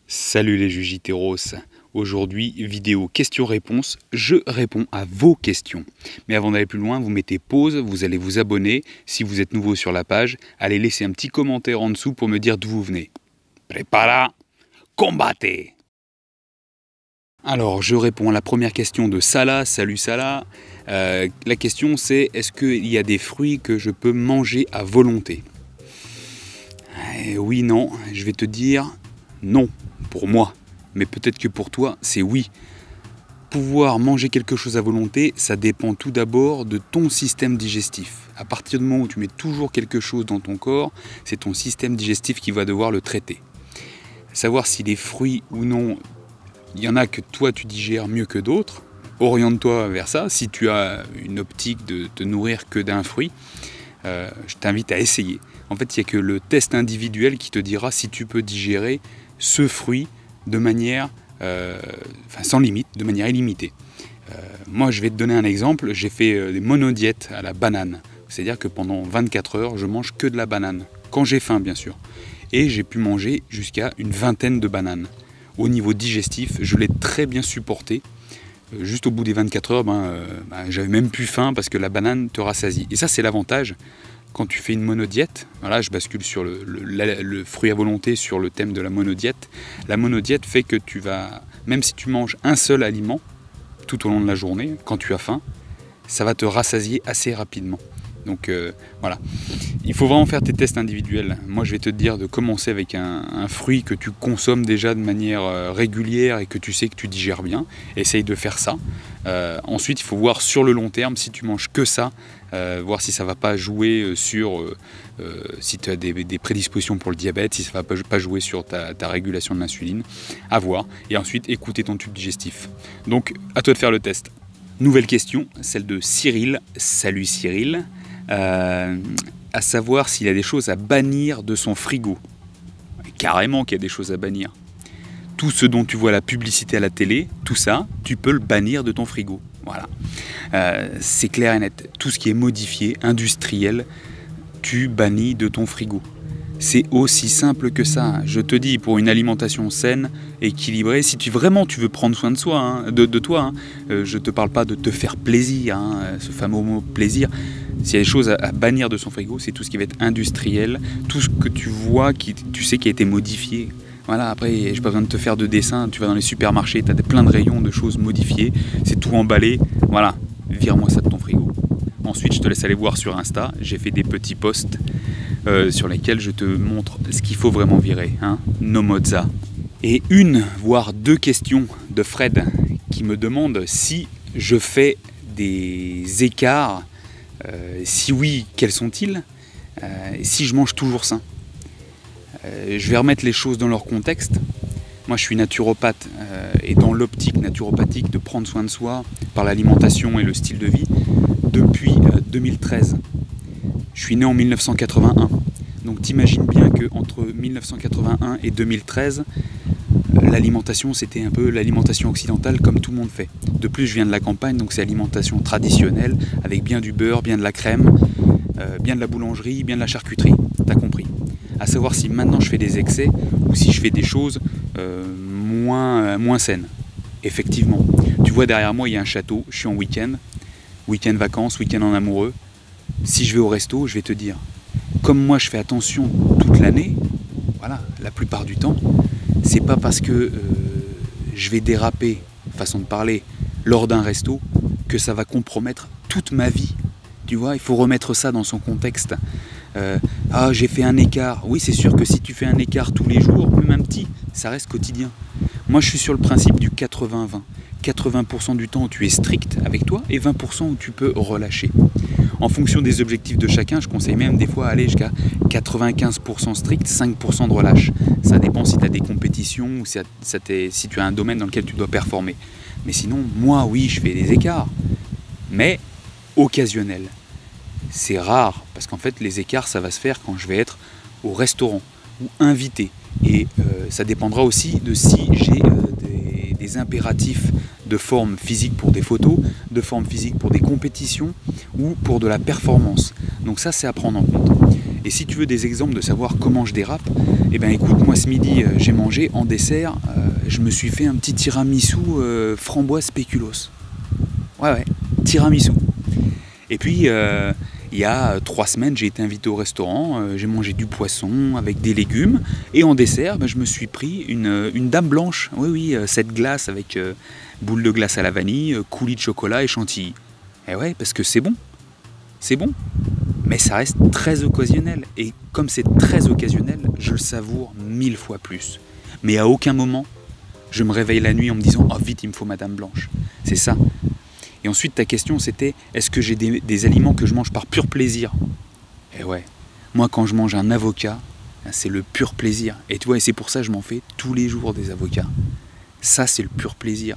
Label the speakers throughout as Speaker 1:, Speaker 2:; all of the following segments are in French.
Speaker 1: Salut les Jujiteros. Aujourd'hui, vidéo questions-réponses. Je réponds à vos questions. Mais avant d'aller plus loin, vous mettez pause, vous allez vous abonner. Si vous êtes nouveau sur la page, allez laisser un petit commentaire en dessous pour me dire d'où vous venez. Prepara, combattez! Alors, je réponds à la première question de Salah. Salut Salah. La question c'est, est-ce qu'il y a des fruits que je peux manger à volonté? Oui, non. Je vais te dire non. Pour moi, mais peut-être que pour toi, c'est oui. Pouvoir manger quelque chose à volonté, ça dépend tout d'abord de ton système digestif. À partir du moment où tu mets toujours quelque chose dans ton corps, c'est ton système digestif qui va devoir le traiter. Savoir si les fruits ou non, il y en a que toi tu digères mieux que d'autres, oriente-toi vers ça. Si tu as une optique de te nourrir que d'un fruit, je t'invite à essayer. En fait, il n'y a que le test individuel qui te dira si tu peux digérer ce fruit de manière sans limite, de manière illimitée. Moi, je vais te donner un exemple. J'ai fait des monodiètes à la banane. C'est-à-dire que pendant 24 heures, je mange que de la banane. Quand j'ai faim, bien sûr. Et j'ai pu manger jusqu'à une vingtaine de bananes. Au niveau digestif, je l'ai très bien supporté. Juste au bout des 24 heures, j'avais même plus faim parce que la banane te rassasie. Et ça, c'est l'avantage. Quand tu fais une monodiète, voilà, je bascule sur le fruit à volonté sur le thème de la monodiète. La monodiète fait que tu vas, même si tu manges un seul aliment tout au long de la journée, quand tu as faim, ça va te rassasier assez rapidement. Donc voilà, il faut vraiment faire tes tests individuels. Moi je vais te dire de commencer avec un fruit que tu consommes déjà de manière régulière et que tu sais que tu digères bien. Essaye de faire ça. Ensuite il faut voir sur le long terme si tu manges que ça, voir si ça ne va pas jouer sur si tu as des prédispositions pour le diabète, si ça ne va pas jouer sur ta régulation de l'insuline, à voir. Et ensuite écouter ton tube digestif. Donc à toi de faire le test. Nouvelle question, celle de Cyril. Salut Cyril. À savoir s'il y a des choses à bannir de son frigo. Carrément qu'il y a des choses à bannir. Tout ce dont tu vois la publicité à la télé, tout ça, tu peux le bannir de ton frigo. Voilà. C'est clair et net. Tout ce qui est modifié, industriel, tu bannis de ton frigo. C'est aussi simple que ça. Je te dis, pour une alimentation saine, équilibrée, si tu veux prendre soin de soi, de toi, je ne te parle pas de te faire plaisir, ce fameux mot plaisir. S'il y a des choses à bannir de son frigo, c'est tout ce qui va être industriel, tout ce que tu vois, tu sais qui a été modifié. Voilà, après, j'ai pas besoin de te faire de dessin, tu vas dans les supermarchés, tu as plein de rayons de choses modifiées, c'est tout emballé. Voilà, vire-moi ça de ton frigo. Ensuite, je te laisse aller voir sur Insta, j'ai fait des petits posts sur lesquels je te montre ce qu'il faut vraiment virer, no mozza. Et une, voire deux questions de Fred qui me demande si je fais des écarts, si oui, quels sont-ils, si je mange toujours sain. Je vais remettre les choses dans leur contexte. Moi je suis naturopathe et dans l'optique naturopathique de prendre soin de soi par l'alimentation et le style de vie depuis 2013. Je suis né en 1981. Donc t'imagines bien qu'entre 1981 et 2013, l'alimentation c'était un peu l'alimentation occidentale comme tout le monde fait. De plus je viens de la campagne, donc c'est alimentation traditionnelle avec bien du beurre, bien de la crème, bien de la boulangerie, bien de la charcuterie. T'as compris. À savoir si maintenant je fais des excès ou si je fais des choses moins saines. Effectivement. Tu vois derrière moi il y a un château, je suis en week-end vacances, week-end en amoureux. Si je vais au resto, je vais te dire, comme moi je fais attention toute l'année, voilà, la plupart du temps, c'est pas parce que je vais déraper, façon de parler, lors d'un resto, que ça va compromettre toute ma vie. Tu vois, il faut remettre ça dans son contexte. J'ai fait un écart. Oui, c'est sûr que si tu fais un écart tous les jours, même un petit, ça reste quotidien. Moi, je suis sur le principe du 80-20. 80% du temps où tu es strict avec toi et 20% où tu peux relâcher. En fonction des objectifs de chacun, je conseille même des fois aller jusqu'à 95% strict, 5% de relâche. Ça dépend si tu as des compétitions ou si tu as un domaine dans lequel tu dois performer. Mais sinon, moi, oui, je fais des écarts. Mais occasionnels. C'est rare, parce qu'en fait, les écarts, ça va se faire quand je vais être au restaurant ou invité. Et ça dépendra aussi de si j'ai des impératifs de forme physique pour des photos, de forme physique pour des compétitions ou pour de la performance. Donc ça, c'est à prendre en compte. Et si tu veux des exemples de savoir comment je dérape, Eh ben écoute, moi ce midi j'ai mangé en dessert, je me suis fait un petit tiramisu framboise spéculoos. Ouais, tiramisu. Et puis il y a 3 semaines j'ai été invité au restaurant, j'ai mangé du poisson avec des légumes et en dessert je me suis pris une dame blanche. Oui, cette glace avec boule de glace à la vanille, coulis de chocolat et chantilly. Et ouais, parce que c'est bon. C'est bon. Mais ça reste très occasionnel. Et comme c'est très occasionnel, je le savoure 1000 fois plus. Mais à aucun moment, je me réveille la nuit en me disant « Oh vite, il me faut Madame Blanche ». C'est ça. Et ensuite, ta question, c'était « Est-ce que j'ai des aliments que je mange par pur plaisir ?» Et ouais, moi quand je mange un avocat, c'est le pur plaisir. Et tu vois, et c'est pour ça que je m'en fais tous les jours des avocats. Ça, c'est le pur plaisir.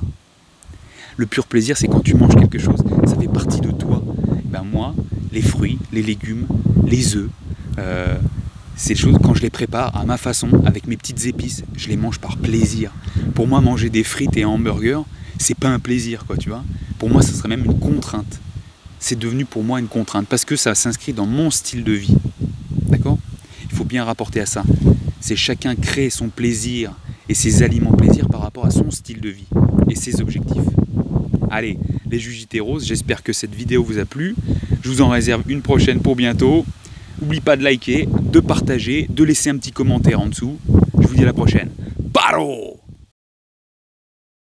Speaker 1: Le pur plaisir, c'est quand tu manges quelque chose, ça fait partie de toi. Ben moi, les fruits, les légumes, les œufs, ces choses, quand je les prépare à ma façon, avec mes petites épices, je les mange par plaisir. Pour moi, manger des frites et un hamburger, c'est pas un plaisir, quoi, tu vois. Pour moi, ça serait même une contrainte. C'est devenu pour moi une contrainte, parce que ça s'inscrit dans mon style de vie. D'accord ? Il faut bien rapporter à ça. C'est chacun crée son plaisir et ses aliments plaisir par rapport à son style de vie et ses objectifs. Allez, les Jugitéros, j'espère que cette vidéo vous a plu. Je vous en réserve une prochaine pour bientôt. N'oublie pas de liker, de partager, de laisser un petit commentaire en dessous. Je vous dis à la prochaine. Paro!